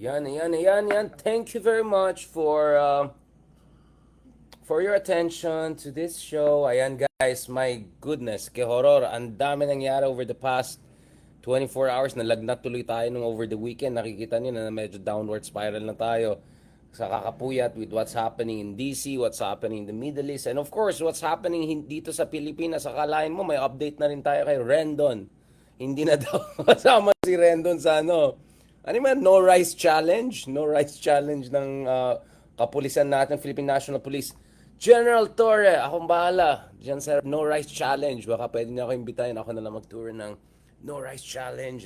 Yan. Thank you very much for your attention to this show. Ayan guys, my goodness, ke horror, ang dami nangyari over the past 24 hours. Nalagnat tuloy tayo nung over the weekend. Nakikita niyo na medyo downward spiral na tayo sa kakapuyat with what's happening in DC, what's happening in the Middle East, and of course, what's happening dito sa Pilipinas. Akalain mo, may update na rin tayo kay Rendon. Hindi na daw kasama si Rendon sa ano man, no rice challenge? No rice challenge ng kapulisan natin, Philippine National Police. General Torre, akong bahala. Diyan sa no rice challenge. Baka pwede niya ako imbitahin. Ako na lang mag-tour ng no rice challenge.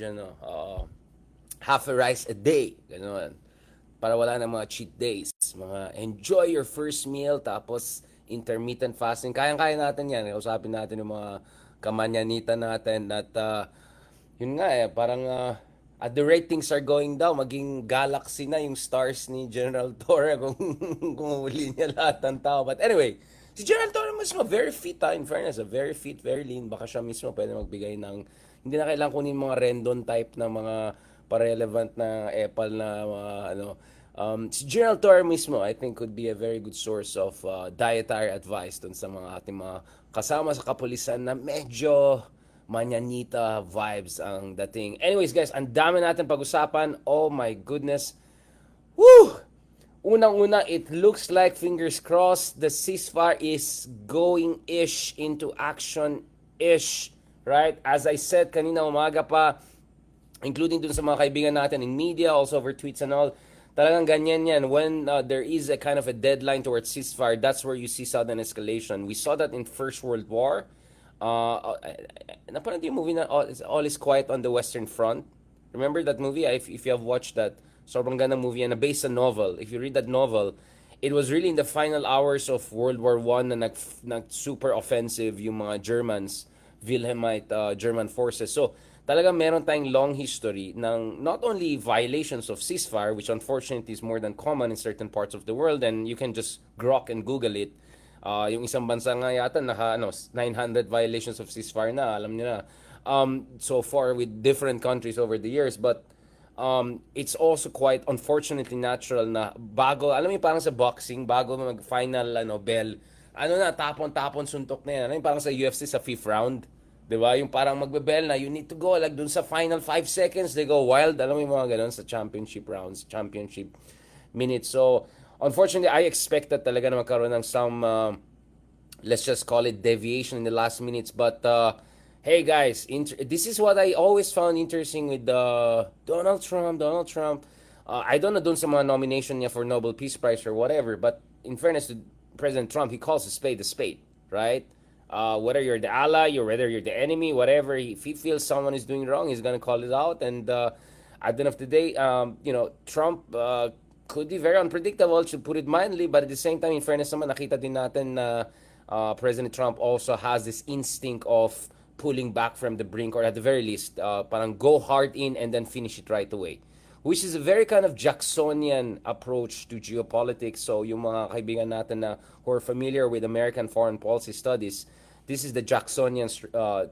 Half a rice a day. Ganun. Para wala na mga cheat days. Mga enjoy your first meal. Tapos intermittent fasting. Kayang-kaya natin yan. Usapin natin yung mga kamanyanita natin. At yun nga parang at the rate things are going down, maging galaxy na yung stars ni General Torre kung uli niya lahat ng tao. But anyway, si General Torre mismo, very fit in fairness, very fit, very lean. Baka siya mismo pwede magbigay ng, hindi na kailangan kunin mga Rendon type na mga pa-relevant na epal na mga si General Torre mismo, I think could be a very good source of dietary advice dun sa mga ating mga kasama sa kapulisan na medyo manyanita vibes ang dating. Anyways guys, ang dami natin pag-usapan. Oh my goodness. Woo! Unang-una, it looks like, fingers crossed, the ceasefire is going-ish into action-ish. Right? As I said kanina umaga pa, including dun sa mga kaibigan natin in media, also over tweets and all, talagang ganyan yan. When there is a kind of a deadline towards ceasefire, that's where you see sudden escalation. We saw that in First World War. Napanood yung movie na All is Quiet on the Western Front. Remember that movie? If you have watched that, sobrang gandang movie na based on novel. If you read that novel, it was really in the final hours of World War I na super offensive yung mga Germans, Wilhelmite German forces. So, talagang meron tayong long history ng not only violations of ceasefire, which unfortunately is more than common in certain parts of the world, and you can just grok and Google it. Yung isang bansa nga yata 900 violations of ceasefire na, alam niyo na. So far with different countries over the years, but it's also quite unfortunately natural na bago, alam mo yung parang sa boxing, bago mag-final bell, tapon-tapon suntok na yan. Ano yung parang sa UFC sa 5th round, 'di ba? Yung parang magbe-bell na you need to go like dun sa final 5 seconds, they go wild. Alam mo yung mga ganun sa championship rounds, championship minutes. So unfortunately, I expected talaga na magkaroon ng some, let's just call it deviation in the last minutes. But, hey guys, this is what I always found interesting with Donald Trump. I don't know dun sa mga nomination niya for Nobel Peace Prize or whatever. But in fairness to President Trump, he calls a spade, right? Whether you're the ally or whether you're the enemy, whatever, if he feels someone is doing wrong, he's gonna call it out. And at the end of the day, Trump could be very unpredictable, to put it mildly, but at the same time, in fairness naman, nakita din natin na President Trump also has this instinct of pulling back from the brink, or at the very least, parang go hard in and then finish it right away. Which is a very kind of Jacksonian approach to geopolitics. So yung mga kaibigan natin na who are familiar with American foreign policy studies, this is the Jacksonian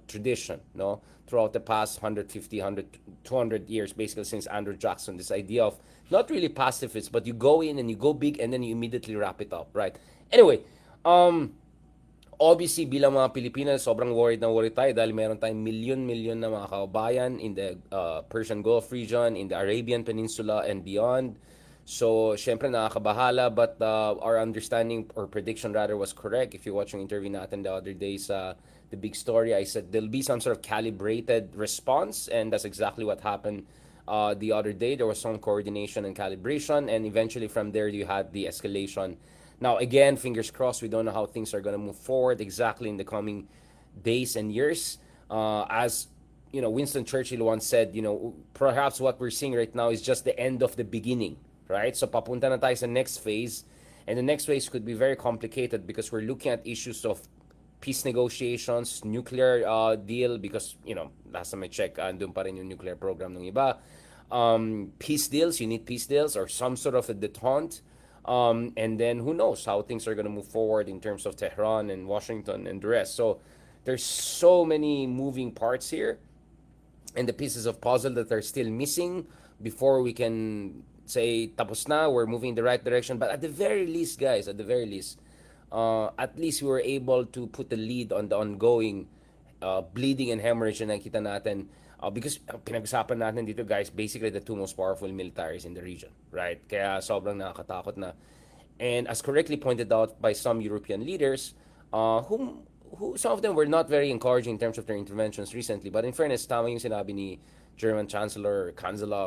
tradition, no? Throughout the past 200 years, basically since Andrew Jackson, this idea of not really pacifist, but you go in and you go big and then you immediately wrap it up, right? Anyway, obviously bilang mga Pilipinas, sobrang worried tayo dahil meron tayong milyon na mga kababayan in the Persian Gulf region, in the Arabian Peninsula and beyond. So, syempre nakakabahala, but our understanding or prediction rather was correct. If you watch yung interview natin the other day sa The Big Story, I said there'll be some sort of calibrated response, and that's exactly what happened the other day. There was some coordination and calibration, and eventually from there you had the escalation. Now again, fingers crossed, we don't know how things are going to move forward exactly in the coming days and years. As Winston Churchill once said, perhaps what we're seeing right now is just the end of the beginning, right? So papunta na tayo sa next phase, and the next phase could be very complicated because we're looking at issues of peace negotiations, nuclear deal, because, last time I check, andun pa rin yung nuclear program ng iba. Peace deals, you need peace deals or some sort of a detente. And then who knows how things are going to move forward in terms of Tehran and Washington and the rest. So there's so many moving parts here and the pieces of puzzle that are still missing before we can say tapos na, we're moving in the right direction. But at the very least, guys, at least we were able to put the lead on the ongoing bleeding and hemorrhage na nakita natin. Because pinag-usapan natin dito, guys, basically the two most powerful militaries in the region, right? Kaya sobrang nakakatakot na. And as correctly pointed out by some European leaders, who some of them were not very encouraging in terms of their interventions recently. But in fairness, tama yung sinabi ni German Chancellor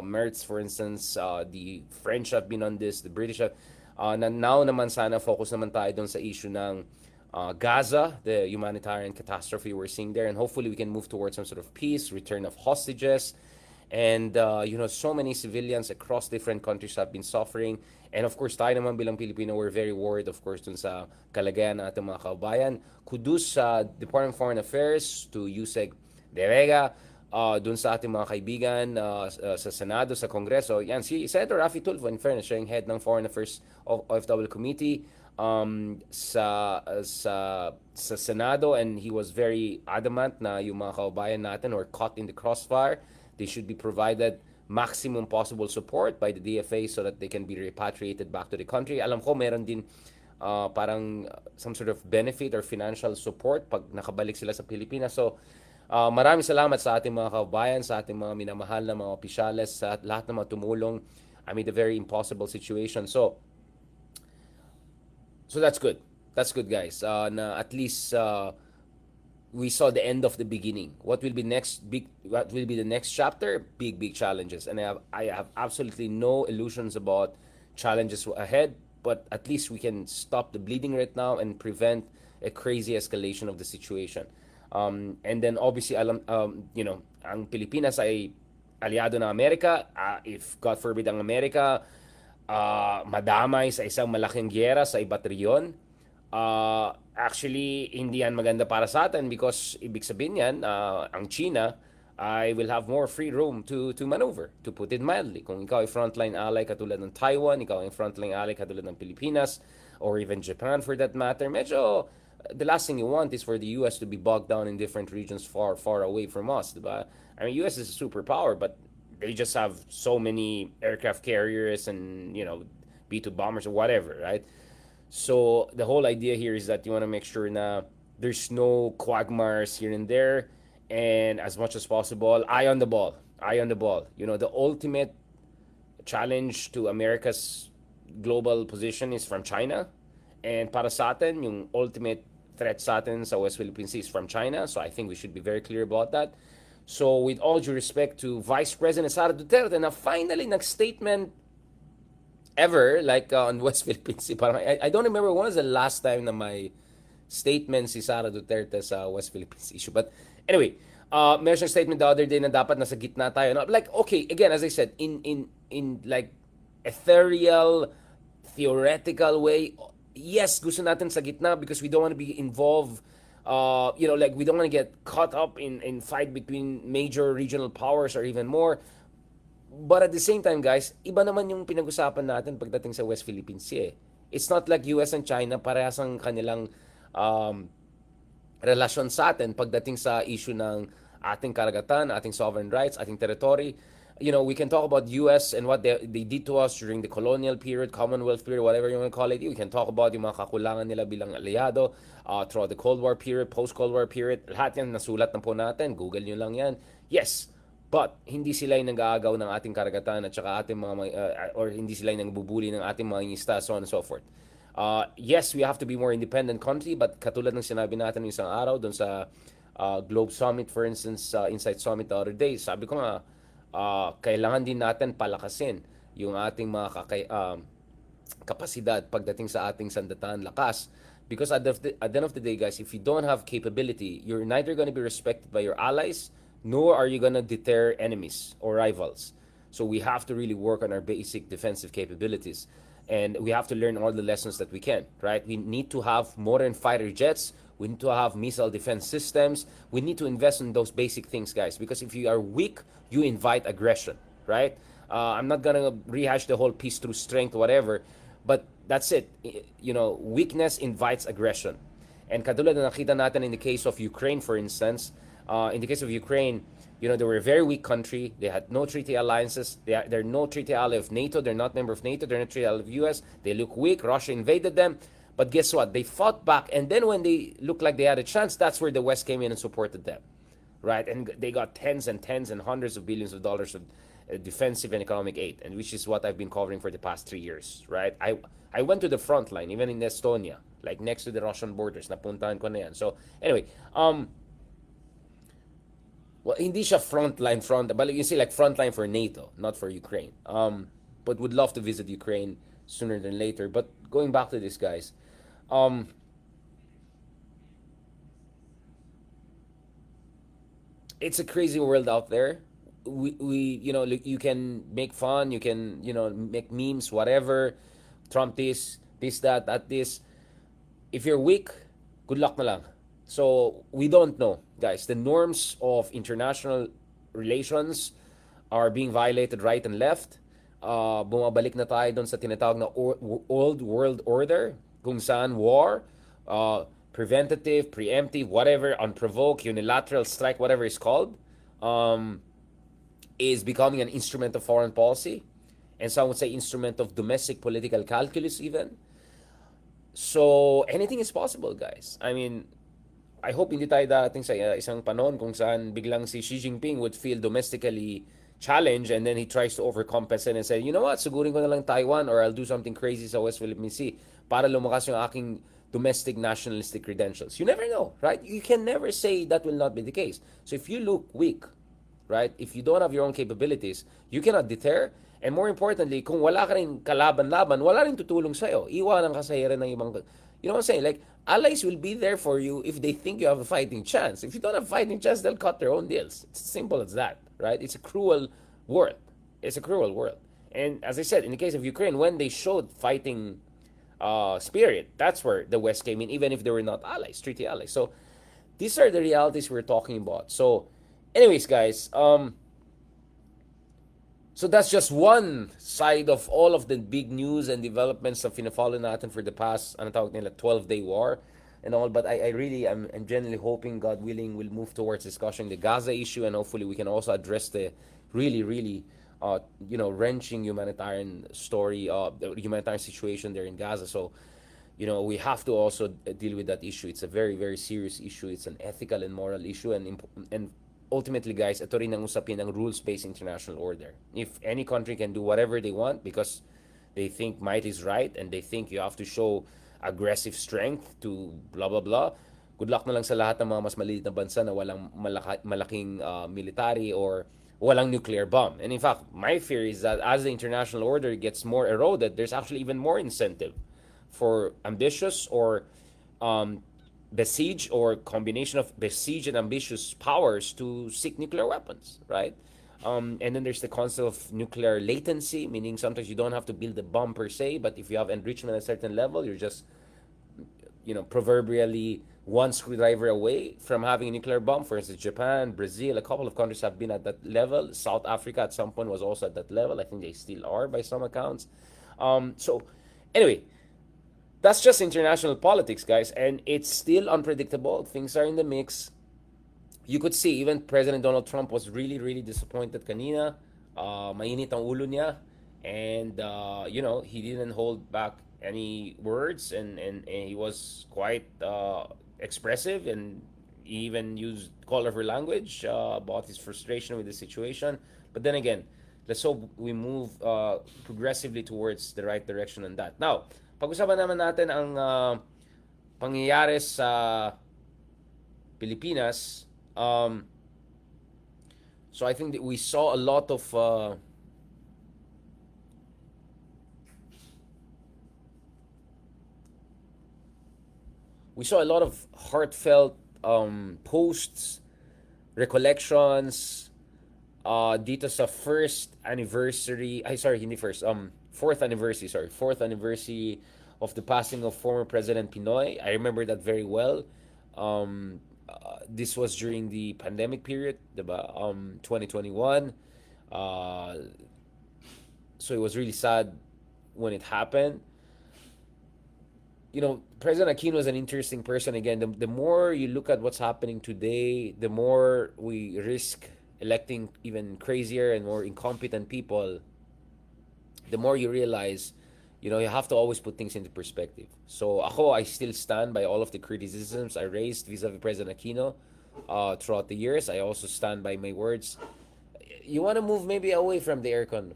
Merz, for instance. The French have been on this, the British have. Na now naman sana focus naman tayo dun sa issue ng Gaza, the humanitarian catastrophe we're seeing there, and hopefully we can move towards some sort of peace, return of hostages, and so many civilians across different countries have been suffering. And of course, tayo naman bilang Pilipino, we're very worried, of course, dun sa kalagayan ng ating mga kababayan. Kudus sa Department of Foreign Affairs, to Yusek De Vega, dun sa ating mga kaibigan sa Senado, sa Kongreso. Yan, si Senator Raffy Tulfo, in fairness, siya yung head ng Foreign Affairs of OFW Committee sa Senado, and he was very adamant na yung mga kababayan natin were caught in the crossfire. They should be provided maximum possible support by the DFA so that they can be repatriated back to the country. Alam ko meron din parang some sort of benefit or financial support pag nakabalik sila sa Pilipinas. So maraming salamat sa ating mga kababayan, sa ating mga minamahal na mga opisyales, sa lahat ng mga tumulong amid a very impossible situation. So that's good. That's good, guys. Na at least we saw the end of the beginning. What will be the next chapter? Big challenges. And I have absolutely no illusions about challenges ahead, but at least we can stop the bleeding right now and prevent a crazy escalation of the situation. And then obviously ang Pilipinas ay aliado ng Amerika. If God forbid ang Amerika madamay sa isang malaking gyera sa iba't rehiyon, actually hindi yan maganda para sa atin, because ibig sabihin yan, ang China I will have more free room to maneuver, to put it mildly. Kung ikaw ay frontline ally katulad ng Taiwan, ikaw ay frontline ally katulad ng Pilipinas, or even Japan for that matter, medyo the last thing you want is for the US to be bogged down in different regions far away from us, diba? I mean, US is a superpower, but they just have so many aircraft carriers and B2 bombers or whatever, right? So the whole idea here is that you want to make sure na there's no quagmires here and there, and as much as possible, eye on the ball. The ultimate challenge to America's global position is from China, and para sa atin, yung ultimate threat sa atin sa West Philippine Sea is from China. So I think we should be very clear about that. So with all due respect to Vice President Sara Duterte, na finally nag-statement ever, like on West Philippine Sea. Parang, I don't remember when was the last time na may statement si Sara Duterte sa West Philippine Sea issue. But anyway, meron siyang statement the other day na dapat nasa gitna tayo. No? Like, okay, again, as I said, in like ethereal, theoretical way, yes, gusto natin sa gitna because we don't want to be involved. Like we don't want to get caught up in fight between major regional powers or even more. But at the same time, guys, iba naman yung pinag-usapan natin pagdating sa West Philippine Sea. It's not like US and China parehas ang kanilang relasyon sa atin pagdating sa issue ng ating karagatan, ating sovereign rights, ating territory. We can talk about US and what they did to us during the colonial period, Commonwealth period, whatever you want to call it. We can talk about yung mga kakulangan nila bilang aliado throughout the Cold War period, post-Cold War period. Lahat yan nasulat na po natin. Google nyo lang yan. Yes, but hindi sila yung nag-aagaw ng ating karagatan at saka ating mga or hindi sila yung nagbubuli ng ating mga ingista, so on and so forth. Yes, we have to be more independent country, but katulad ng sinabi natin isang araw doon sa Globe Summit, for instance, Insight Summit the other day, sabi ko nga, kailangan din natin palakasin yung ating mga kapasidad pagdating sa ating sandataan lakas. Because at the end of the day, guys, if you don't have capability, you're neither going to be respected by your allies, nor are you going to deter enemies or rivals. So we have to really work on our basic defensive capabilities. And we have to learn all the lessons that we can, right? We need to have modern fighter jets. We need to have missile defense systems. We need to invest in those basic things, guys. Because if you are weak, you invite aggression, right? I'm not going to rehash the whole peace through strength, whatever. But that's it. Weakness invites aggression. And katulad na nakita natin in the case of Ukraine, for instance, in the case of Ukraine, They were a very weak country. They had no treaty alliances. They're no treaty ally of NATO. They're not member of NATO. They're not treaty ally of US. They look weak. Russia invaded them. But guess what? They fought back. And then when they looked like they had a chance, that's where the West came in and supported them. Right? And they got tens and hundreds of billions of dollars of defensive and economic aid, and which is what I've been covering for the past 3 years. Right? I went to the front line, even in Estonia, like next to the Russian borders. Napuntahan ko na yan. So, anyway, well, hindi siya front, but you see, like frontline for NATO, not for Ukraine. But would love to visit Ukraine sooner than later. But going back to this, guys, um, it's a crazy world out there. You can make fun, you can, make memes, whatever. Trump this, that, this. If you're weak, good luck na lang. So we don't know, guys. The norms of international relations are being violated right and left. Bumabalik na tayo doon sa tinatawag na old world order, kung saan war, preventative, preemptive, whatever, unprovoked, unilateral strike, whatever it's called, is becoming an instrument of foreign policy. And some would say instrument of domestic political calculus even. So anything is possible, guys. I mean, I hope hindi tayo darating sa isang panahon kung saan biglang si Xi Jinping would feel domestically challenged and then he tries to overcompensate and say, you know what, sugurin ko na lang Taiwan or I'll do something crazy sa West Philippine Sea para lumakas yung aking domestic nationalistic credentials. You never know, right? You can never say that will not be the case. So if you look weak, right, if you don't have your own capabilities, you cannot deter. And more importantly, kung wala ka rin kalaban-laban, wala rin tutulong sa'yo. Iwanan ka sa hirin ng ibang... You know what I'm saying? Like, allies will be there for you if they think you have a fighting chance. If you don't have a fighting chance, they'll cut their own deals. It's as simple as that, right? It's a cruel world. It's a cruel world. And as I said, in the case of Ukraine, when they showed fighting spirit, that's where the West came in, even if they were not allies, treaty allies. So these are the realities we're talking about. So anyways, guys, so that's just one side of all of the big news and developments na fina-follow natin for the past, 12-day war and all. But I really am genuinely hoping, God willing, we'll move towards discussing the Gaza issue, and hopefully we can also address the really wrenching humanitarian story, the humanitarian situation there in Gaza. So, we have to also deal with that issue. It's a very, very serious issue. It's an ethical and moral issue, and ultimately, guys, ito rin ang usapin ng rules-based international order. If any country can do whatever they want because they think might is right and they think you have to show aggressive strength to blah, blah, blah, good luck na lang sa lahat ng mga mas maliit na bansa na walang malaking military or walang nuclear bomb. And in fact, my fear is that as the international order gets more eroded, there's actually even more incentive for ambitious or besiege or combination of besiege and ambitious powers to seek nuclear weapons, right? And then there's the concept of nuclear latency, meaning sometimes you don't have to build a bomb per se, but if you have enrichment at a certain level, you're just, proverbially one screwdriver away from having a nuclear bomb. For instance, Japan, Brazil, a couple of countries have been at that level. South Africa at some point was also at that level. I think they still are by some accounts. So anyway, that's just international politics, guys, and it's still unpredictable. Things are in the mix. You could see even President Donald Trump was really, really disappointed kanina. Mainit ang ulo niya. And, he didn't hold back any words, and he was quite expressive, and he even used colorful language about his frustration with the situation. But then again, let's hope we move progressively towards the right direction on that. Now, pag-usapan naman natin ang pangyayari sa Pilipinas. So I think that we saw a lot of heartfelt posts, recollections dito sa fourth anniversary of the passing of former President Pinoy. I remember that very well. This was during the pandemic period, diba? 2021. So it was really sad when it happened. President Aquino is an interesting person. Again, the more you look at what's happening today, the more we risk electing even crazier and more incompetent people, the more you realize, you have to always put things into perspective. So ako, I still stand by all of the criticisms I raised vis-a-vis President Aquino throughout the years. I also stand by my words. You want to move maybe away from the aircon.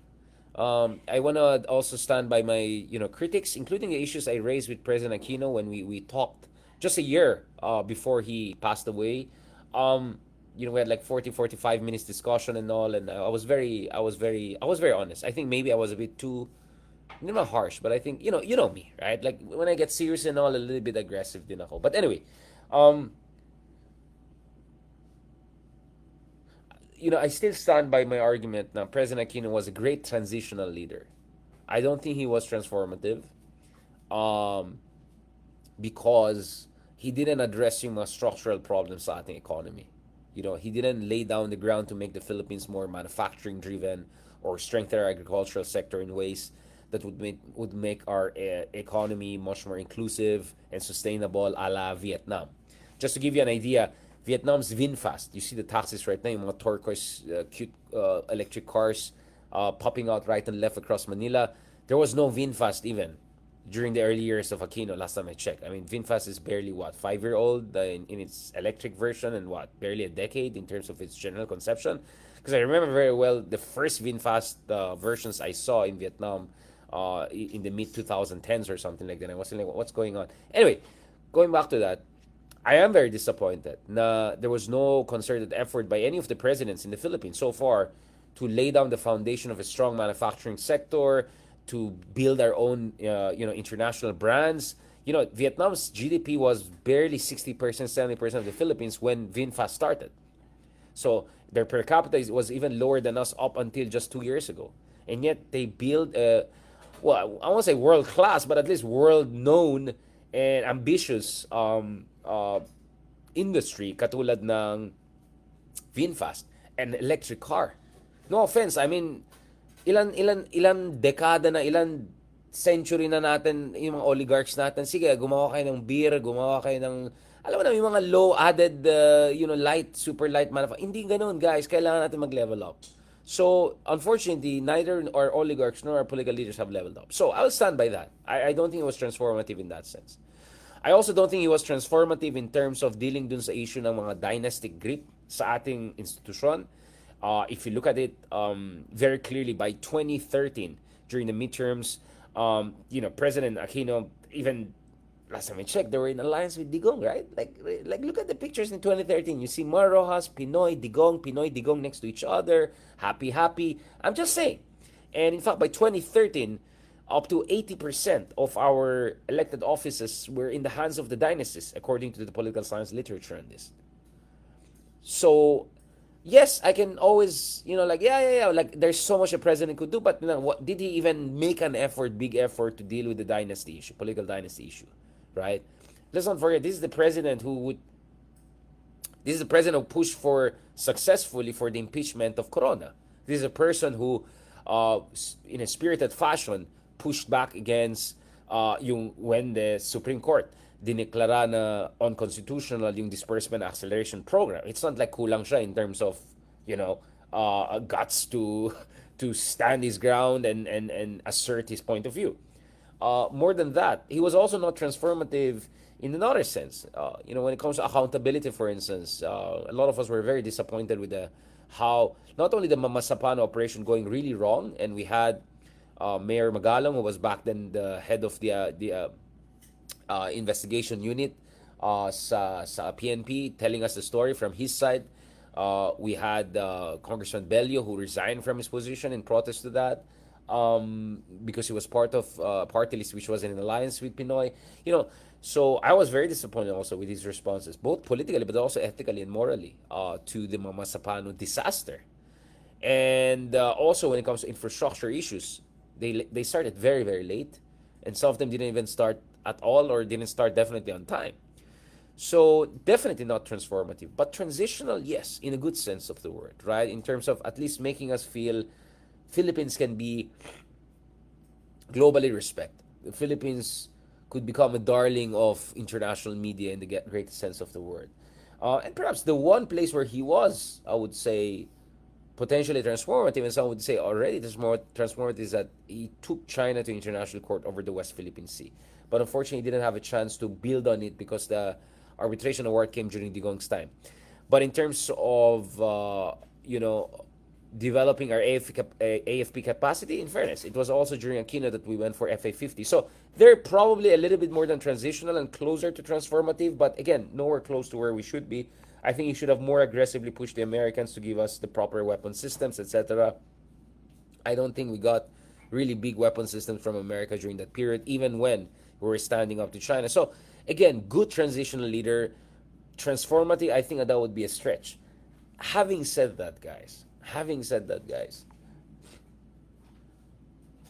I want to also stand by my critics, including the issues I raised with President Aquino when we talked just a year before he passed away. We had like 40-45 minutes discussion and all, and I was very honest. I think maybe I was a bit too, not harsh, but I think you know me, right? Like when I get serious and all, a little bit aggressive din ako. But anyway, um, I still stand by my argument that President Aquino was a great transitional leader. I don't think he was transformative, um, because he didn't address yung mga structural problems sa ating economy. He didn't lay down the ground to make the Philippines more manufacturing driven or strengthen our agricultural sector in ways that would make our economy much more inclusive and sustainable, a la Vietnam. Just to give you an idea, Vietnam's VinFast. You see the taxis right now, yung mga turquoise, cute electric cars popping out right and left across Manila. There was no VinFast even during the early years of Aquino, last time I checked. I mean, VinFast is barely, what, 5-year old in its electric version, and what, barely a decade in terms of its general conception? Because I remember very well the first VinFast versions I saw in Vietnam in the mid 2010s or something like that. I was like, what's going on? Anyway, going back to that, I am very disappointed na there was no concerted effort by any of the presidents in the Philippines so far to lay down the foundation of a strong manufacturing sector, to build our own, international brands. Vietnam's GDP was barely 60%, 70% of the Philippines when VinFast started. So their per capita was even lower than us up until just 2 years ago. And yet they build well, I won't say world class, but at least world known and ambitious industry katulad ng VinFast, an electric car. No offense, I mean, ilan dekada na, ilan century na natin yung mga oligarchs natin. Sige, gumawa kayo ng beer, gumawa kayo ng, alam mo na, yung mga low added, light, super light manufacturing. Hindi ganoon, guys. Kailangan natin mag-level up. So, unfortunately, neither our oligarchs nor our political leaders have leveled up. So, I'll stand by that. I don't think it was transformative in that sense. I also don't think it was transformative in terms of dealing dun sa issue ng mga dynastic grip sa ating institusyon. If you look at it very clearly, by 2013, during the midterms, President Aquino, even last time I checked, they were in alliance with Digong, right? Like look at the pictures in 2013. You see Mar Rojas, Pinoy, Digong next to each other, happy, happy. I'm just saying. And in fact, by 2013, up to 80% of our elected offices were in the hands of the dynasties, according to the political science literature on this. So, yes, I can always, yeah, like there's so much a president could do, but what did he even make an effort, big effort to deal with the dynasty issue, political dynasty issue, right? Let's not forget, this is the president who pushed for successfully for the impeachment of Corona. This is a person who, in a spirited fashion, pushed back against when the Supreme Court dineklara na unconstitutional yung disbursement acceleration program. It's not like kulang siya in terms of, guts to stand his ground and assert his point of view. More than that, he was also not transformative in another sense. When it comes to accountability, for instance, a lot of us were very disappointed with how not only the Mamasapano operation going really wrong, and we had Mayor Magalong, who was back then the head of the investigation unit sa PNP, telling us the story from his side. We had Congressman Bello, who resigned from his position in protest to that, because he was part of party list which was in alliance with Pinoy. So I was very disappointed also with his responses, both politically but also ethically and morally, to the Mamasapano disaster. And also when it comes to infrastructure issues, they started very, very late, and some of them didn't even start at all, or didn't start definitely on time. So definitely not transformative, but transitional, yes, in a good sense of the word, right? In terms of at least making us feel Philippines can be globally respected. The Philippines could become a darling of international media in the greatest sense of the word. And perhaps the one place where he was, I would say, potentially transformative, and some would say already transformative, is that he took China to international court over the West Philippine Sea. But unfortunately, he didn't have a chance to build on it because the arbitration award came during Digong's time. But in terms of, developing our AFP capacity, in fairness, it was also during Aquino that we went for FA50. So they're probably a little bit more than transitional and closer to transformative, but again, nowhere close to where we should be. I think you should have more aggressively pushed the Americans to give us the proper weapon systems, etc. I don't think we got really big weapon systems from America during that period, even when we were standing up to China. So again, good transitional leader. Transformative, I think that would be a stretch. Having said that, guys,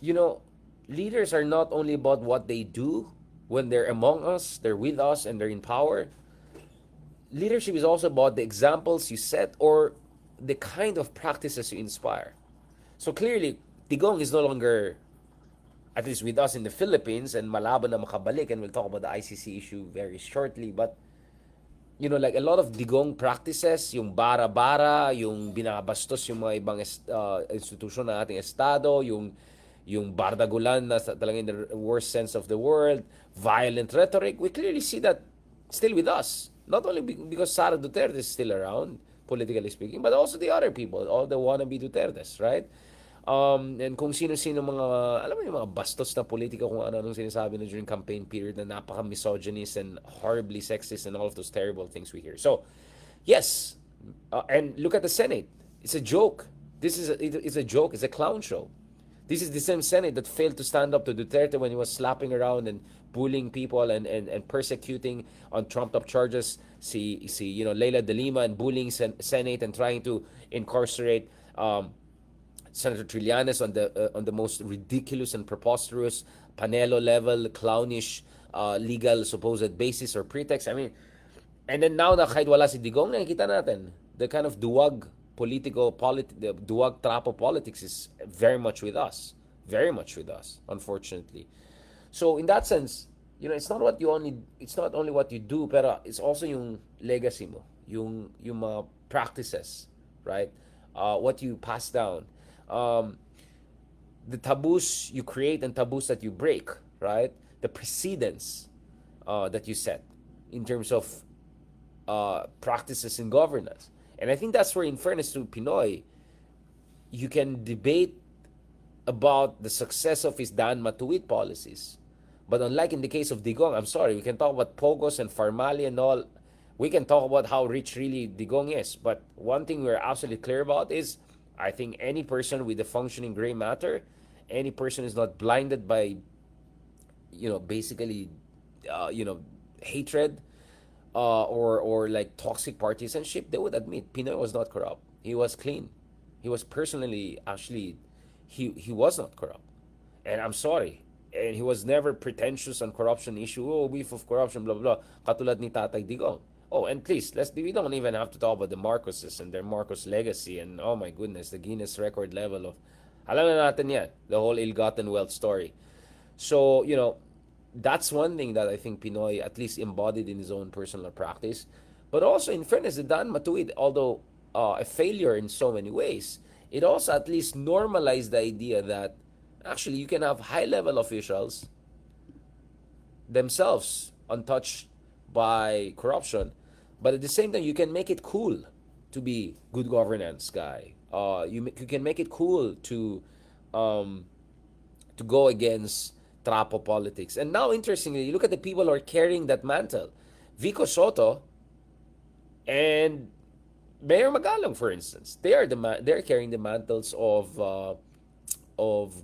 you know, leaders are not only about what they do when they're among us, they're with us, and they're in power. Leadership is also about the examples you set or the kind of practices you inspire. So clearly, Tigong is no longer, at least with us in the Philippines, and malaban na makabalik, and we'll talk about the ICC issue very shortly, but like a lot of digong practices, yung bara-bara, yung binabastos yung mga ibang institusyon ng ating estado, yung bardagulan na talaga in the worst sense of the word, violent rhetoric, we clearly see that still with us. Not only because Sara Duterte is still around, politically speaking, but also the other people, all the wannabe Dutertes, right? And kung sino-sino mga, alam mo yung mga bastos na politika, kung ano-anong sinasabi na during campaign period na napaka-misogynist and horribly sexist and all of those terrible things we hear. So, yes, and look at the Senate. It's a joke. It's a joke. It's a clown show. This is the same Senate that failed to stand up to Duterte when he was slapping around and bullying people and persecuting on trumped-up charges. Leila de Lima and bullying Senate and trying to incarcerate Senator Trillanes on the most ridiculous and preposterous Panelo level, clownish, legal supposed basis or pretext. I mean, and then now na kahit wala si Digong, nakikita natin the kind of the duwag trapo politics is very much with us, unfortunately. So in that sense, it's not only what you do, pero it's also yung legacy mo, yung mga practices, right? What you pass down. The taboos you create and taboos that you break, right? The precedents that you set in terms of practices in governance. And I think that's where, in fairness to Pinoy, you can debate about the success of his Dan Matuwid policies. But unlike in the case of Digong, I'm sorry, we can talk about Pogos and Farmali and all. We can talk about how rich really Digong is. But one thing we're absolutely clear about is, I think any person with a functioning gray matter, any person who's not blinded by, basically, hatred, or like toxic partisanship, they would admit Pinoy was not corrupt. He was clean. He was personally, actually, he was not corrupt. And I'm sorry. And he was never pretentious on corruption issue. Oh, beef of corruption, blah, blah, katulad ni Tatay Digong. Oh, and please, we don't even have to talk about the Marcoses and their Marcos legacy and, oh my goodness, the Guinness record level of, alam na natin yan, the whole ill-gotten wealth story. So, that's one thing that I think Pinoy at least embodied in his own personal practice. But also, in fairness, the Dan Matuwid, although a failure in so many ways, it also at least normalized the idea that actually you can have high-level officials themselves untouched by corruption, but at the same time you can make it cool to be good governance guy. You can make it cool to go against trapo politics. And now, interestingly, you look at the people who are carrying that mantle. Vico Soto and Mayor Magalong, for instance, they're carrying the mantles of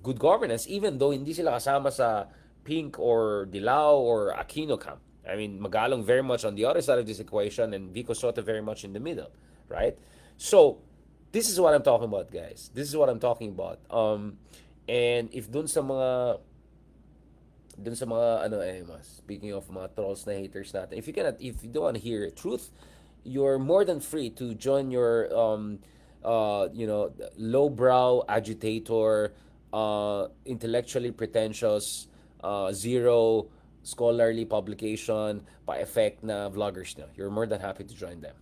good governance, even though hindi sila kasama sa Pink or Dilao or Aquino camp. I mean, Magalong very much on the other side of this equation and Vico Soto very much in the middle, right? So, this is what I'm talking about, guys. This is what I'm talking about. And if dun sa mga speaking of mga trolls na haters natin, if you don't want to hear truth, you're more than free to join your lowbrow agitator, intellectually pretentious, zero scholarly publication, pa-effect na vloggers na, you're more than happy to join them.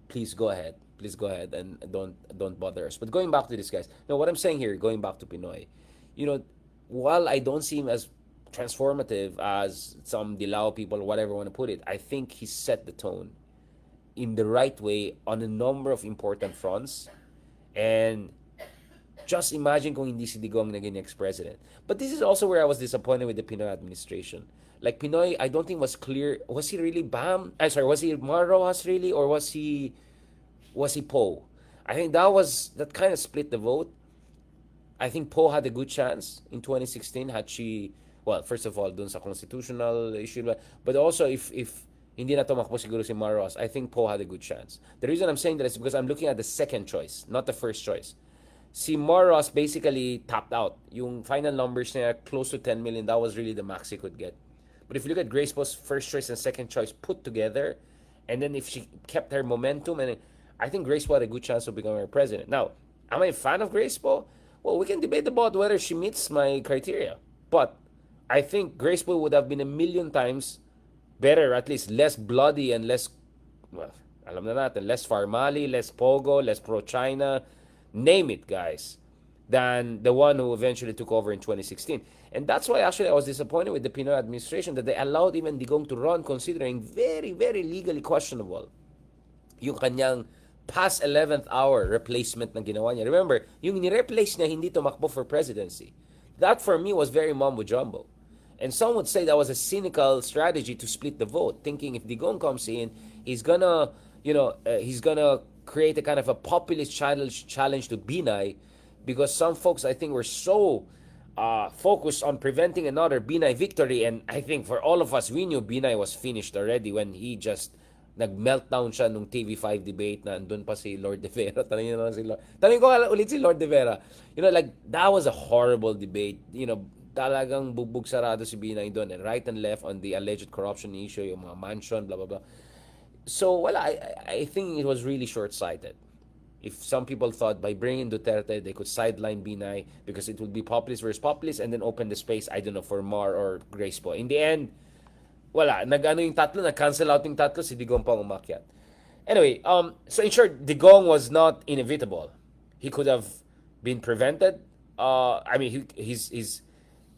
Please go ahead. Please go ahead and don't bother us. But going back to this, guys. No, what I'm saying here, going back to Pinoy, you know, while I don't see him as transformative as some Dilao people, whatever want to put it, I think he set the tone in the right way on a number of important fronts. And just imagine kung hindi si Digong naging next president. But this is also where I was disappointed with the Pinoy administration. Like Pinoy, I don't think was clear. Was he really Bam? I'm sorry, was he Marroas really, or was he Poe? I think that kind of split the vote. I think Poe had a good chance in 2016 had she, well, first of all, dun sa constitutional issue, but also if hindi na tumakbo siguro si Marroas, I think Poe had a good chance. The reason I'm saying that is because I'm looking at the second choice, not the first choice. Si Moros basically tapped out. Yung final numbers niya, close to 10 million, that was really the max he could get. But if you look at Grace Poe's first choice and second choice put together, and then if she kept her momentum, and I think Grace Poe had a good chance of becoming our president. Now, am I a fan of Grace Poe? Well, we can debate about whether she meets my criteria. But I think Grace Poe would have been a million times better, at least less bloody and less, well, alam na natin, less Farmali, less Pogo, less pro-China, name it, guys, than the one who eventually took over in 2016. And that's why actually I was disappointed with the Pinoy administration that they allowed even Digong to run considering very, very legally questionable yung kanyang past 11th hour replacement na ginawa niya. Remember, yung ni-replace niya hindi tumakbo for presidency. That for me was very mumbo-jumbo. And some would say that was a cynical strategy to split the vote, thinking if Digong comes in, he's gonna, he's gonna create a kind of a populist challenge to Binay, because some folks I think were so focused on preventing another Binay victory, and I think for all of us we knew Binay was finished already when he just nag-meltdown siya nung TV5 debate na andun pa si Lord De Vera. Tanongin ko ulit si Lord De Vera. Like that was a horrible debate. Talagang bugbog sarado si Binay doon, and right and left on the alleged corruption issue, yung mga mansion, blah blah blah. So, well, I think it was really short-sighted. If some people thought by bringing Duterte, they could sideline Binay because it would be populist versus populist and then open the space, I don't know, for Mar or Grace Poe. In the end, wala. Nag-ano yung tatlo, nag-cancel out yung tatlo, si Digong pang umakyat. Anyway, so in short, Digong was not inevitable. He could have been prevented. I mean,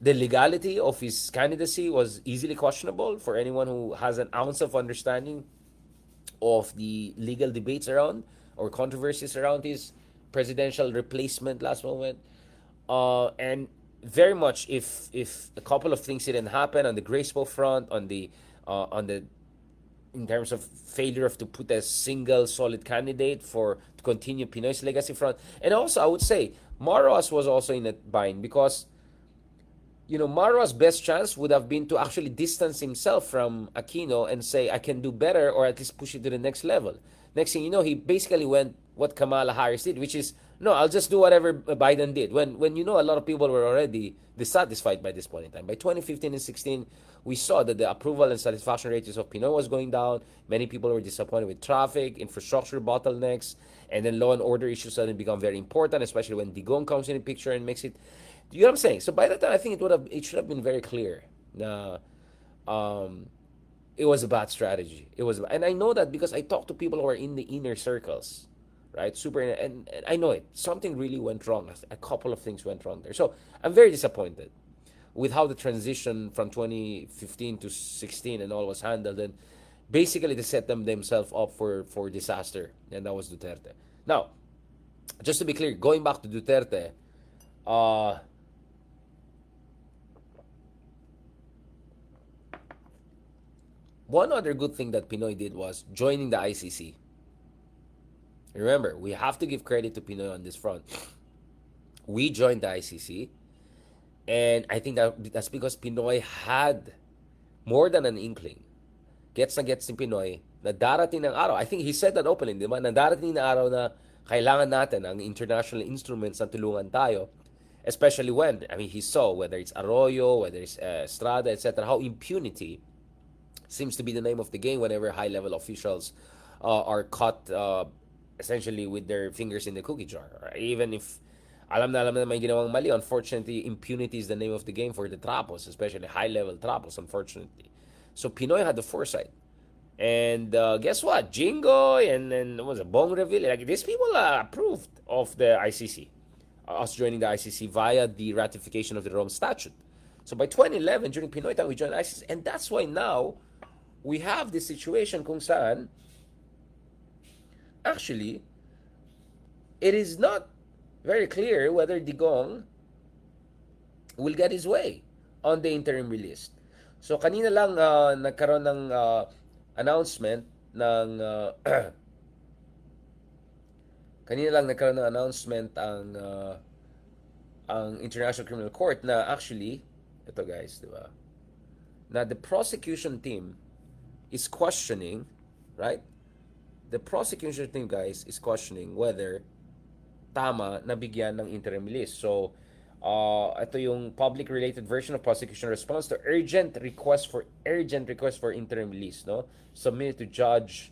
the legality of his candidacy was easily questionable for anyone who has an ounce of understanding of the legal debates around or controversies around his presidential replacement last moment. And very much if a couple of things didn't happen on the Grace Poe front, on the in terms of failure of to put a single solid candidate for to continue Pinoy's legacy front, and also I would say Marroas was also in a bind because Marro's best chance would have been to actually distance himself from Aquino and say, I can do better, or at least push it to the next level. Next thing you know, he basically went what Kamala Harris did, which is, no, I'll just do whatever Biden did. When a lot of people were already dissatisfied by this point in time. By 2015 and 16, we saw that the approval and satisfaction rates of Pinoy was going down. Many people were disappointed with traffic, infrastructure bottlenecks, and then law and order issues suddenly become very important, especially when Digong comes in the picture and makes it. You know what I'm saying? So by the time, I think it should have been very clear na it was a bad strategy. And I know that because I talked to people who are in the inner circles, right? And I know it. Something really went wrong. A couple of things went wrong there. So I'm very disappointed with how the transition from 2015 to 16 and all was handled. And basically, they set themselves up for disaster, and that was Duterte. Now, just to be clear, going back to Duterte, one other good thing that Pinoy did was joining the ICC. Remember, we have to give credit to Pinoy on this front. We joined the ICC, and I think that's because Pinoy had more than an inkling. Gets na gets ni Pinoy na darating ng araw. I think he said that openly, di ba? Na darating na araw na kailangan natin ang international instruments na tulungan tayo, especially when, I mean, he saw whether it's Arroyo, whether it's Estrada, etc., how impunity seems to be the name of the game whenever high-level officials are caught essentially with their fingers in the cookie jar. Even if alam na may ginawang mali. Unfortunately, impunity is the name of the game for the trapos, especially high-level trapos, unfortunately. So Pinoy had the foresight. And guess what? Jingo and what was it, Bong Reville, like these people approved of the ICC, us joining the ICC via the ratification of the Rome Statute. So by 2011, during Pinoy time, we joined ICC, and that's why now we have this situation kung saan actually it is not very clear whether Digong will get his way on the interim release. So kanina lang nagkaroon ng announcement ng kanina lang nagkaroon ng announcement ang International Criminal Court na actually ito guys, di ba? Na the prosecution team is questioning, right? The prosecution team guys is questioning whether tama na bigyan ng interim release. So ito yung public related version of prosecution response to urgent request for interim release, no? Submitted to Judge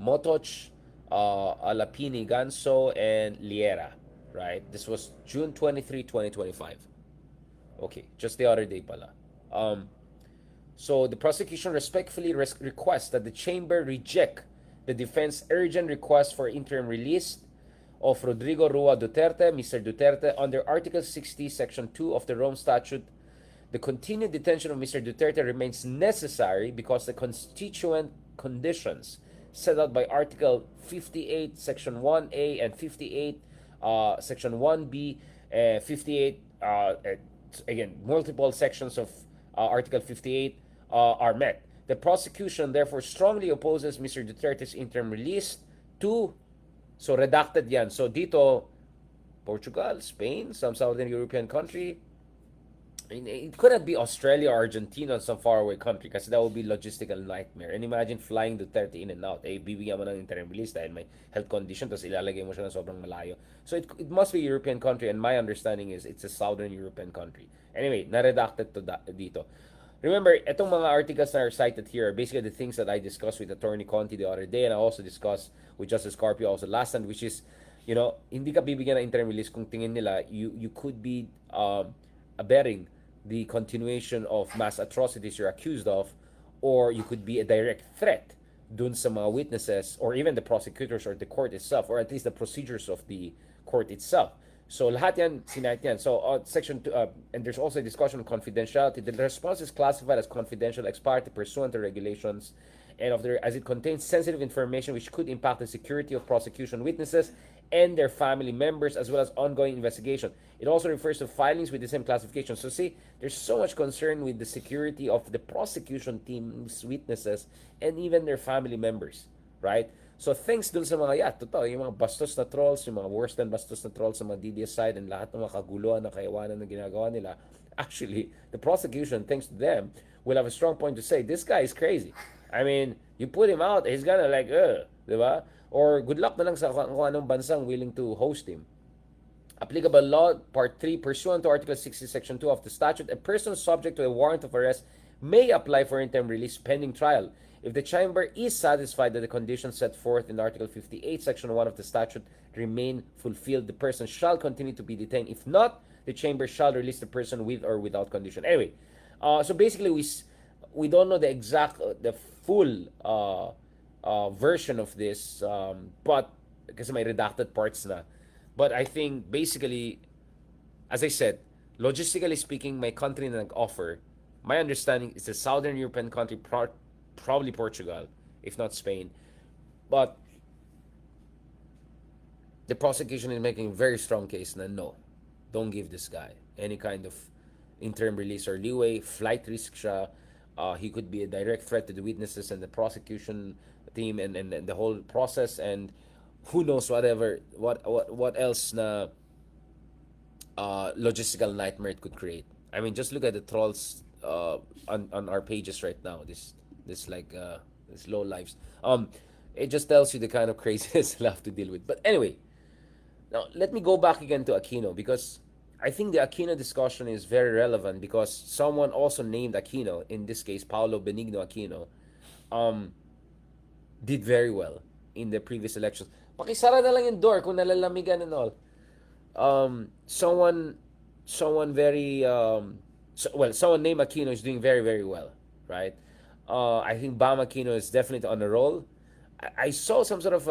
Motoch, Alapini Ganso, and Liera, right? This was June 23, 2025. Okay, just the other day pala. So the prosecution respectfully requests that the chamber reject the defense urgent request for interim release of Rodrigo Rua Duterte, Mr. Duterte, under Article 60, Section 2 of the Rome Statute. The continued detention of Mr. Duterte remains necessary because the constituent conditions set out by Article 58, Section 1A, and 58, Section 1B, 58, again, multiple sections of Article 58 are met. The prosecution therefore strongly opposes Mr. Duterte's interim release to, so redacted yan. So dito, Portugal, Spain, some Southern European country, it couldn't be Australia or Argentina, some faraway country, kasi that would be logistical nightmare. And imagine flying Duterte in and out. Bibigyan mo ng interim release dahil may health condition, tapos ilalagay mo siya ng sobrang malayo. So it must be a European country, and my understanding is it's a Southern European country. Anyway, na-redacted to dito. Remember, itong mga articles that are cited here are basically the things that I discussed with Attorney Conti the other day, and I also discussed with Justice Carpio also last time, which is, hindi ka bibigyan ng interim release kung tingin nila you could be abetting the continuation of mass atrocities you're accused of, or you could be a direct threat dun sa mga witnesses, or even the prosecutors or the court itself, or at least the procedures of the court itself. So lahat yan, sinayat yan. So Section 2, and there's also a discussion on confidentiality. The response is classified as confidential ex parte pursuant to regulations, and as it contains sensitive information which could impact the security of prosecution witnesses and their family members, as well as ongoing investigation. It also refers to filings with the same classification. So see, there's so much concern with the security of the prosecution team's witnesses and even their family members, right? So thanks dun sa mga, totoo, yung mga bastos na trolls, yung mga worse than bastos na trolls sa mga DDS side, and lahat ng mga kaguluhan na kayawanan na ginagawa nila, actually, the prosecution, thanks to them, will have a strong point to say, this guy is crazy. I mean, you put him out, he's gonna like, di ba? Or good luck na lang sa kung anong bansang willing to host him. Applicable law, Part 3, pursuant to Article 60, Section 2 of the statute, a person subject to a warrant of arrest may apply for interim release pending trial. If the chamber is satisfied that the conditions set forth in Article 58, Section 1 of the statute remain fulfilled, the person shall continue to be detained. If not, the chamber shall release the person with or without condition. Anyway, so basically we don't know the exact, the full version of this, but kasi may redacted parts na. But I think basically, as I said, logistically speaking, my country na nag-offer, my understanding is a Southern European country, probably Portugal, if not Spain. But the prosecution is making a very strong case na no, don't give this guy any kind of interim release or leeway. Flight risk siya. He could be a direct threat to the witnesses and the prosecution team and the whole process, and who knows what else na logistical nightmare it could create. I mean, just look at the trolls on our pages right now. This low lives. It just tells you the kind of craziness you'll have to deal with. But anyway, now let me go back again to Aquino, because I think the Aquino discussion is very relevant, because someone also named Aquino, in this case Paolo Benigno Aquino, did very well in the previous elections. Pakisara na lang yung door kung nalalamigan and all. Someone, very someone named Aquino is doing very very well, right? I think Bam Aquino is definitely on a roll. I saw some sort of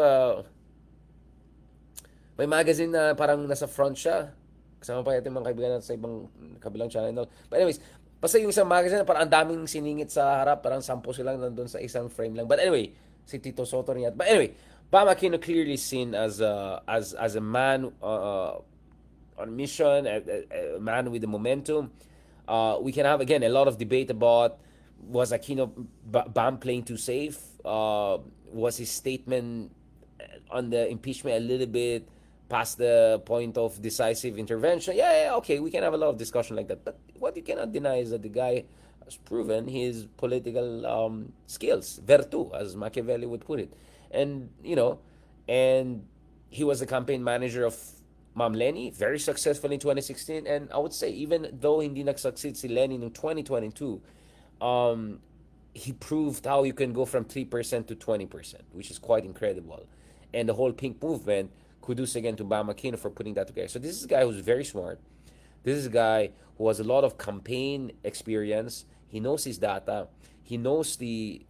may magazine na parang nasa front siya. Kasama pa yata yung mga kaibigan natin sa ibang kabilang channel. But anyways, basta yung isang magazine na parang ang daming siningit sa harap, parang 10 silang nandun sa isang frame lang. But anyway, si Tito Soto rin yata. But anyway, Bam Aquino clearly seen as a man on a mission, a man with the momentum. We can have again a lot of debate about was Aquino Bam playing too safe? Was his statement on the impeachment a little bit past the point of decisive intervention? Yeah, okay, we can have a lot of discussion like that. But what you cannot deny is that the guy has proven his political skills, virtu, as Machiavelli would put it, and and he was the campaign manager of Ma'am Lenny, very successful in 2016, and I would say even though hindi nag-succeed si Lenny in 2022, um, he proved how you can go from 3% to 20%, which is quite incredible. And the whole pink movement, kudos again to Bam Aquino for putting that together. So this is a guy who's very smart. This is a guy who has a lot of campaign experience. He knows his data. He knows the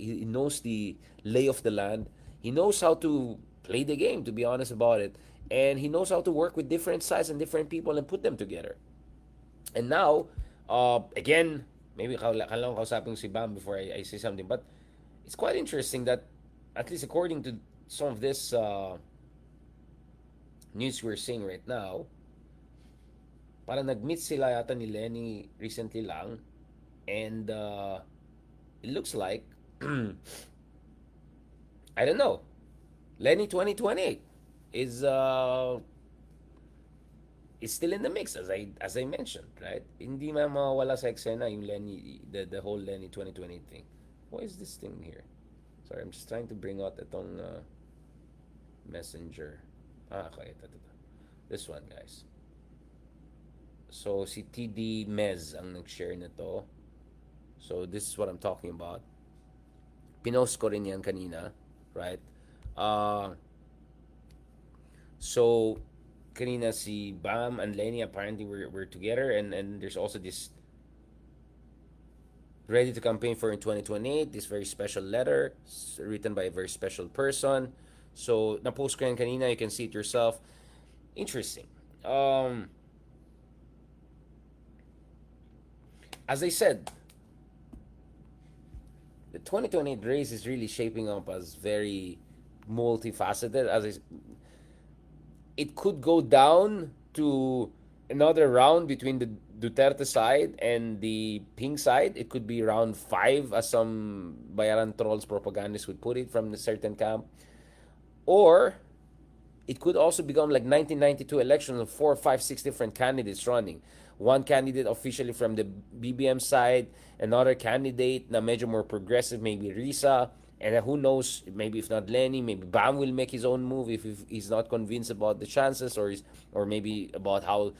lay of the land. He knows how to play the game, to be honest about it. And he knows how to work with different sides and different people and put them together. And now, again, maybe kailangan kausapin si Bam before I say something. But it's quite interesting that, at least according to some of this news we're seeing right now, parang nag-meet sila yata ni Lenny recently lang. And it looks like, I don't know, Lenny 2028 is still in the mix, as I mentioned, right? Hindi man mawawala sa eksena yung Lenny, the whole Lenny 2028 thing. What is this thing here? Sorry, I'm just trying to bring out itong messenger. Okay, ito. This one, guys. So, si TD Mez ang nag-share nito. So, this is what I'm talking about. Pinost ko rin yan kanina, right? So, kanina si Bam and Lenny apparently were together, and there's also this ready to campaign for in 2028, this very special letter written by a very special person. So, na-post ko yan kanina, you can see it yourself. Interesting. As I said, the 2028 race is really shaping up as very multifaceted. It could go down to another round between the Duterte side and the pink side. It could be round 5, as some Bayaran trolls propagandists would put it from a certain camp. Or it could also become like 1992 elections of 4, 5, 6 different candidates running. One candidate officially from the BBM side, another candidate na medyo more progressive, maybe Risa, and who knows, maybe if not Lenny, maybe Bam will make his own move if he's not convinced about the chances, or maybe about how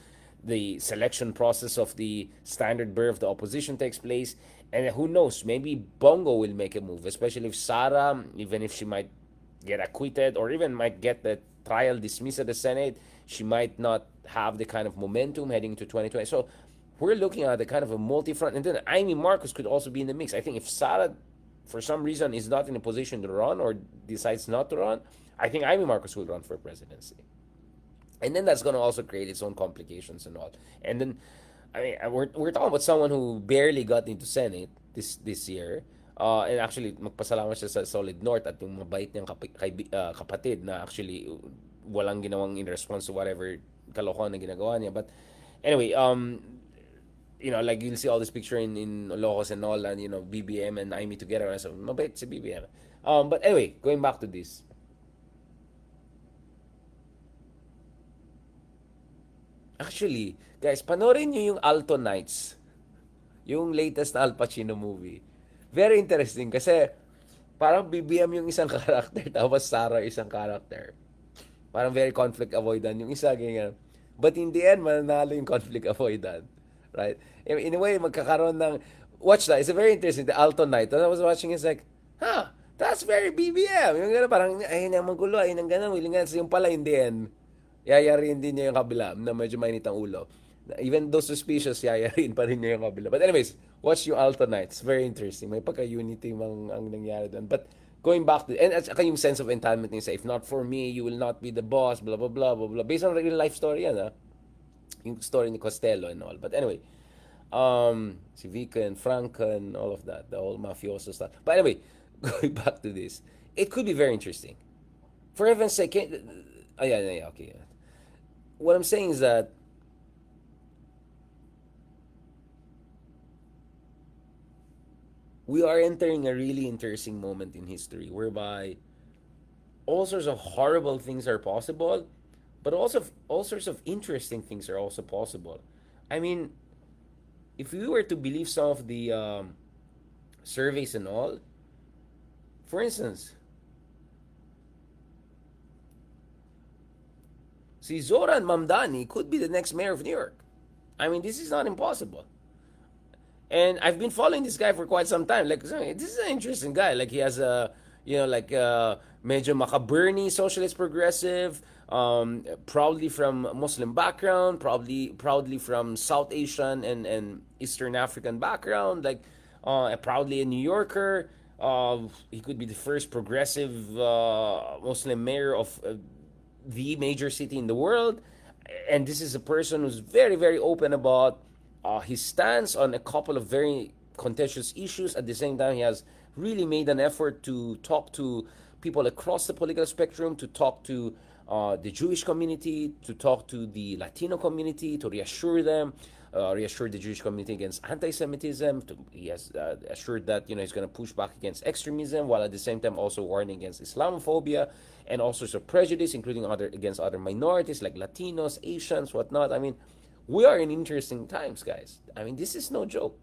the selection process of the standard bearer of the opposition takes place. And who knows, maybe Bongo will make a move, especially if Sara, even if she might get acquitted or even might get the trial dismissed at the Senate, she might not have the kind of momentum heading to 2020. So we're looking at the kind of a multi-front. And then Amy Marcos could also be in the mix. I think if Sara, for some reason, is not in a position to run or decides not to run, I think Amy Marcos will run for presidency. And then that's going to also create its own complications and all. And then, I mean, we're talking about someone who barely got into Senate this year. And actually, magpasalamat siya sa Solid North at yung mabait niyang kapatid na actually walang ginawang in response to whatever kalokohan na ginagawa niya. But anyway, like you'll see all this picture in Locos and all, and BBM and Amy together. So mabait si BBM. But anyway, going back to this. Actually, guys, panoorin niyo yung Alto Nights. Yung latest na Al Pacino movie. Very interesting kasi parang BBM yung isang character tapos Sarah isang character. Parang very conflict avoidant yung isa, ganyan. But in the end, mananalo yung conflict avoidant. Right? In a way, magkakaroon ng... Watch that. It's a very interesting. The Alto Night. And I was watching, it's like, that's very BBM. Yung gano'n, parang, ayun ang magulo, ayun ang gano'n, willing nga. Yung pala, in the end, yayarin din niya yung kabila na medyo mainit ang ulo. Even though suspicious, yayarin pa rin niya yung kabila. But anyways, watch yung Alto Nights. Very interesting. May pagka-unity ang nangyari doon. But going back to, and at saka yung sense of entitlement niya, if not for me, you will not be the boss, blah, blah, blah, blah, blah. Based on real life story yan, ha? Yung story ni Costello and all. But anyway, si Vika and Franca and all of that, the whole mafioso stuff. But anyway, going back to this, it could be very interesting. For heaven's sake, yeah, okay. Yeah. What I'm saying is that we are entering a really interesting moment in history whereby all sorts of horrible things are possible, but also all sorts of interesting things are also possible. I mean, if we were to believe some of the surveys and all, for instance, si Zoran Mamdani could be the next mayor of New York. I mean, this is not impossible. And I've been following this guy for quite some time. Like, this is an interesting guy. Like, he has a, like medyo makaburni socialist progressive, proudly from Muslim background, proudly from South Asian and Eastern African background. Like, proudly a New Yorker. He could be the first progressive Muslim mayor of the major city in the world. And this is a person who's very, very open about his stance on a couple of very contentious issues. At the same time, he has really made an effort to talk to people across the political spectrum, to talk to the Jewish community, to talk to the Latino community, to reassure them, reassure the Jewish community against anti-Semitism. He has assured that he's going to push back against extremism, while at the same time also warning against Islamophobia and all sorts of prejudice, including against other minorities like Latinos, Asians, whatnot. I mean, we are in interesting times, guys. I mean, this is no joke.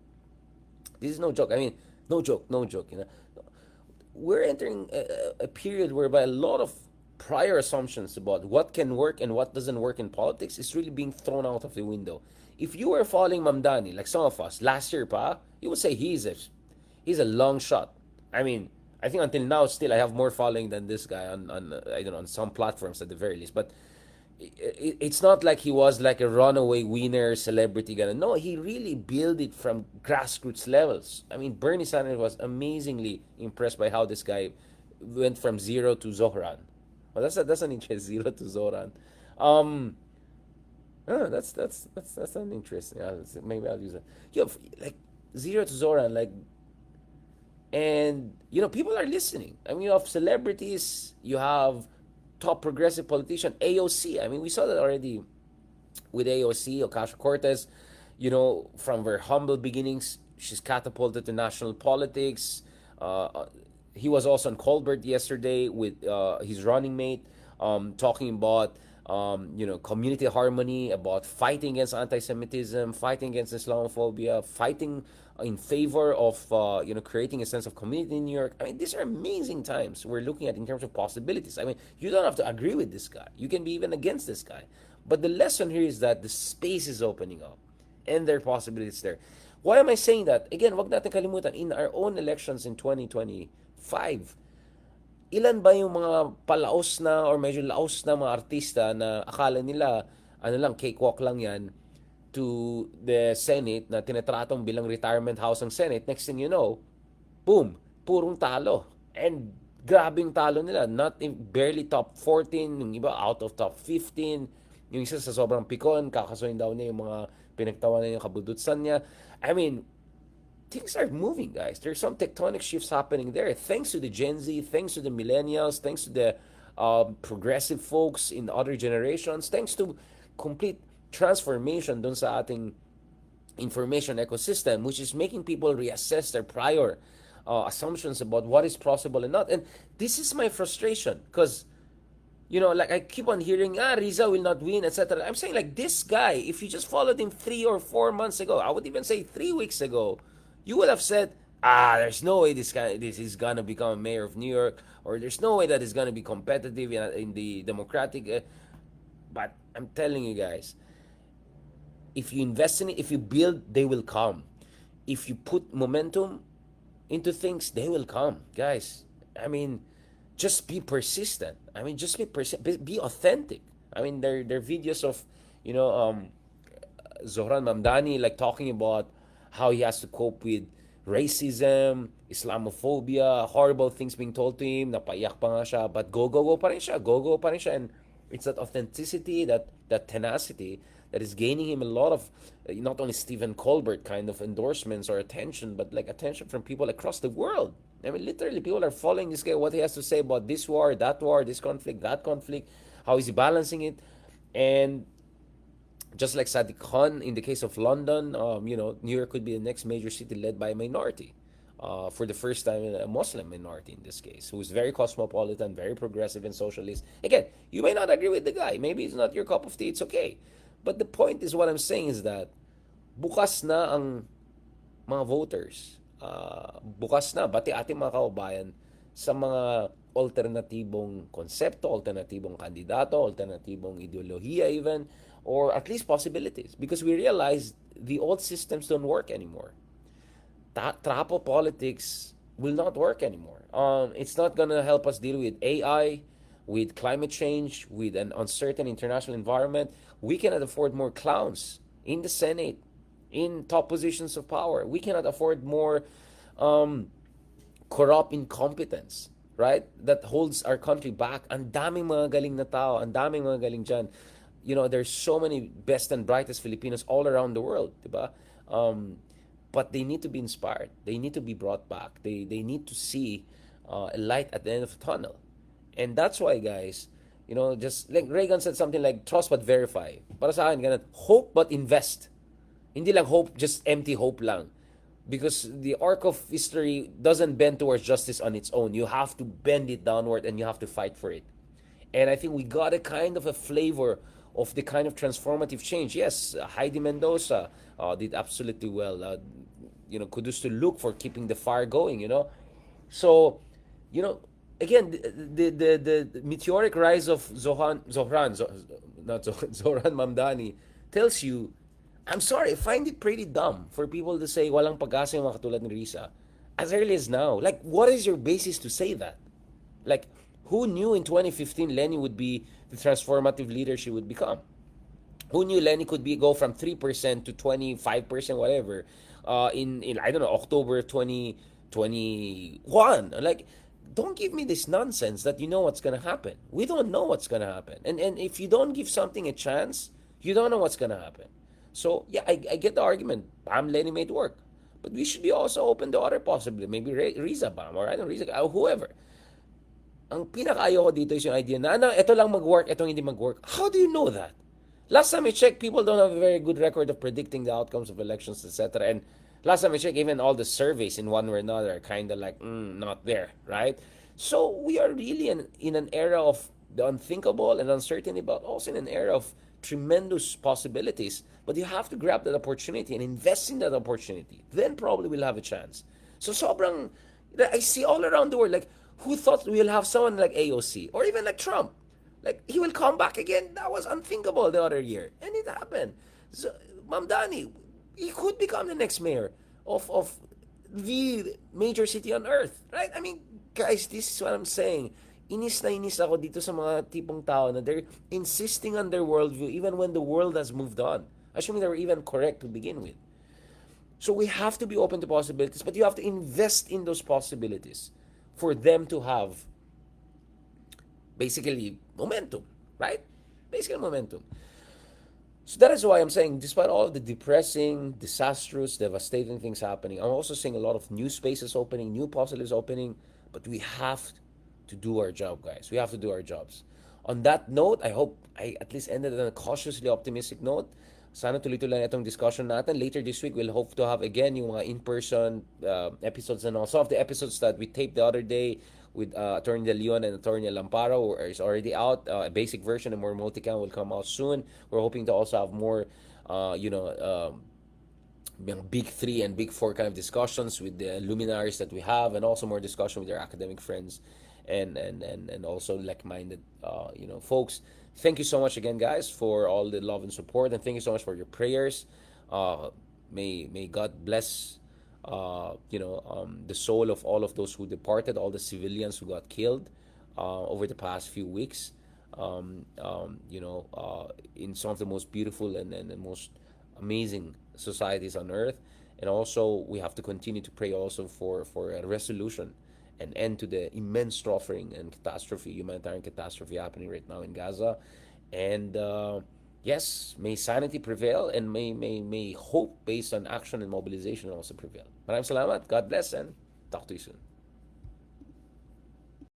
This is no joke. I mean, no joke, no joke. We're entering a period whereby a lot of prior assumptions about what can work and what doesn't work in politics is really being thrown out of the window. If you were following Mamdani, like some of us last year, you would say he's a long shot. I mean, I think until now, still I have more following than this guy on I don't know, on some platforms at the very least. But it's not like he was like a runaway winner celebrity guy. No, he really built it from grassroots levels. I mean, Bernie Sanders was amazingly impressed by how this guy went from zero to Zohran. Well, that's an interest, zero to Zohran. Um, that's an interesting. Maybe I'll use it. Like zero to Zoran, like, and people are listening. I mean, you have celebrities, you have top progressive politician AOC. I mean, we saw that already with AOC, Ocasio Cortez. From her humble beginnings, she's catapulted to national politics. He was also on Colbert yesterday with his running mate, talking about community harmony, about fighting against anti-Semitism, fighting against Islamophobia, fighting in favor of creating a sense of community in New York. I mean, these are amazing times we're looking at in terms of possibilities. I mean, you don't have to agree with this guy. You can be even against this guy. But the lesson here is that the space is opening up and there are possibilities there. Why am I saying that? Again, wag natin kalimutan, in our own elections in 2025, ilan ba yung mga palaos na or medyo laos na mga artista na akala nila ano lang, cakewalk lang yan to the Senate na tinatratong bilang retirement house ng Senate. Next thing you know, boom, purong talo. And grabing talo nila. Barely top 14, yung iba out of top 15. Yung isa sa sobrang pikon, kakasuhin daw niya yung mga pinagtawanan niya, kabudutsan niya. I mean, things are moving, guys. There's some tectonic shifts happening there. Thanks to the Gen Z, thanks to the millennials, thanks to the progressive folks in other generations, thanks to complete transformation dun sa ating information ecosystem, which is making people reassess their prior assumptions about what is possible and not. And this is my frustration because, like I keep on hearing, Riza will not win, etc. I'm saying, like, this guy, if you just followed him 3 or 4 months ago, I would even say 3 weeks ago, you would have said, there's no way this is gonna become a mayor of New York, or there's no way that he's gonna be competitive in the Democratic. But I'm telling you guys, if you invest in it, if you build, they will come. If you put momentum into things, they will come, guys. I mean, just be persistent. I mean, just be persistent. Be authentic. I mean, there are videos of, you know, Zohran Mamdani like talking about how he has to cope with racism, Islamophobia, horrible things being told to him, napaiyak pa nga siya, but go pa rin siya, go pa rin siya, and it's that authenticity, that tenacity that is gaining him a lot of not only Stephen Colbert kind of endorsements or attention, but like attention from people across the world. I mean, literally, people are following this guy, what he has to say about this war, this conflict, that conflict, how is he balancing it, and just like Sadiq Khan in the case of London, New York could be the next major city led by a minority. For the first time, a Muslim minority in this case, who's very cosmopolitan, very progressive and socialist. Again, you may not agree with the guy. Maybe it's not your cup of tea. It's okay. But the point is, what I'm saying is that bukas na ang mga voters, bukas na, bati ating mga kaubayan sa mga alternatibong konsepto, alternatibong kandidato, alternatibong ideolohiya even, or at least possibilities. Because we realize the old systems don't work anymore. Trapo politics will not work anymore. It's not gonna help us deal with AI, with climate change, with an uncertain international environment. We cannot afford more clowns in the Senate, in top positions of power. We cannot afford more corrupt incompetence, right? That holds our country back. Ang daming mga galing na tao, ang daming mga galing dyan. There's so many best and brightest Filipinos all around the world, diba? But they need to be inspired. They need to be brought back. They need to see a light at the end of the tunnel. And that's why, guys, just like Reagan said something like, trust but verify. Para sa akin, ganun, hope but invest. Hindi lang hope, just empty hope lang. Because the arc of history doesn't bend towards justice on its own. You have to bend it downward and you have to fight for it. And I think we got a kind of a flavor of the kind of transformative change. Yes, Heidi Mendoza did absolutely well. Kudos to Luke for keeping the fire going. So, again, the meteoric rise of Zohran Mamdani tells you, I'm sorry, I find it pretty dumb for people to say walang pag-asa yung mga katulad ni Risa as early as now. Like, what is your basis to say that? Like, who knew in 2015 Lenny would be the transformative leader she would become? Who knew Lenny could go from 3% to 25%, whatever, in I don't know, October 2021? Like, don't give me this nonsense that you know what's gonna happen. We don't know what's gonna happen, and if you don't give something a chance, you don't know what's gonna happen. So yeah, I get the argument. Bam Lenny made work, but we should be also open to other possibility. Maybe Riza Bam or I don't know, Riza whoever. Ang pinaka-ayaw ko dito is yung idea na ito lang mag-work, itong hindi mag-work. How do you know that? Last time I checked, people don't have a very good record of predicting the outcomes of elections, etc. And last time I checked, even all the surveys in one way or another are kind of like, not there, right? So we are really in an era of the unthinkable and uncertainty, but also in an era of tremendous possibilities. But you have to grab that opportunity and invest in that opportunity. Then probably we'll have a chance. So sobrang, I see all around the world, like, who thought we'll have someone like AOC or even like Trump? Like, he will come back again? That was unthinkable the other year. And it happened. So, Mamdani, he could become the next mayor of the major city on earth. Right? I mean, guys, this is what I'm saying. Inis na inis ako dito sa mga tipong tao na they're insisting on their worldview even when the world has moved on. Assuming they were even correct to begin with. So we have to be open to possibilities, but you have to invest in those possibilities for them to have basically momentum, right? Basically momentum. So that is why I'm saying, despite all of the depressing, disastrous, devastating things happening, I'm also seeing a lot of new spaces opening, new possibilities opening, but we have to do our job, guys. We have to do our jobs. On that note, I hope I at least ended on a cautiously optimistic note. Sana tuloy-tuloy na itong discussion natin. Later this week, we'll hope to have again yung mga in-person episodes and all. Some of the episodes that we taped the other day with Attorney De Leon and Attorney Lamparo is already out. A basic version and more multicam will come out soon. We're hoping to also have more, big 3 and big 4 kind of discussions with the luminaries that we have, and also more discussion with our academic friends and also like-minded folks. Thank you so much again, guys, for all the love and support, and thank you so much for your prayers. May God bless the soul of all of those who departed, all the civilians who got killed over the past few weeks. in some of the most beautiful and the most amazing societies on earth. And also, we have to continue to pray also for a resolution, an end to the immense suffering and catastrophe, humanitarian catastrophe happening right now in Gaza. And yes, may sanity prevail, and may hope based on action and mobilization also prevail. Maraming salamat. God bless, and talk to you soon.